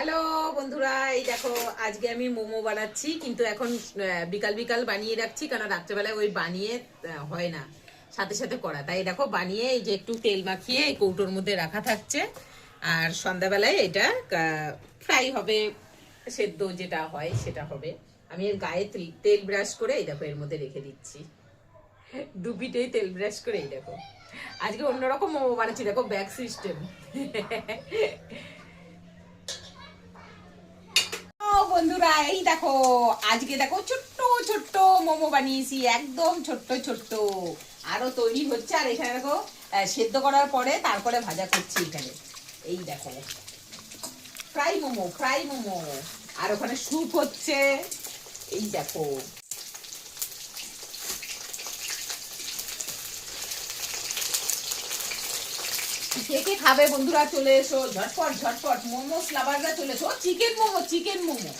Hello বন্ধুরা, এই দেখো আজকে আমি মোমো বানাচ্ছি, কিন্তু এখন বিকাল বিকাল বানিয়ে রাখছি, কারণ রাত্রেবেলায় ওই বানিয়ে হয় না সাথে সাথে করা। তাই দেখো বানিয়ে এই যে একটু তেল মাখিয়ে এই কৌটোর মধ্যে রাখা থাকছে, আর সন্ধ্যাবেলায় এটা ফ্রাই হবে, সেদ্ধ যেটা হয় সেটা হবে। আমি এর গায়ে তেল ব্রাশ করে এই দেখো এর মধ্যে রেখে দিচ্ছি, দুপিটেই তেল ব্রাশ করে। এই দেখো আজকে অন্যরকম মোমো বানাচ্ছি, দেখো ব্যাগ সিস্টেম। বন্ধুরা এই দেখো আজকে দেখো ছোট্ট ছোট্ট মোমো বানিয়েছি, একদম ছোট্ট ছোট্ট, আরো তৈরি হচ্ছে। আর এখানে দেখো সেদ্ধ করার পরে তারপরে ভাজা করছি এখানে। এই দেখো ফ্রাই মোমো, ফ্রাই মোমো। আর ওখানে স্যুপ হচ্ছে, এই দেখো। কে কে খাবে বন্ধুরা চলে এসো, ঝটপট ঝটপট মোমোস লাভাররা চলে এসো। Chicken momo, chicken momo.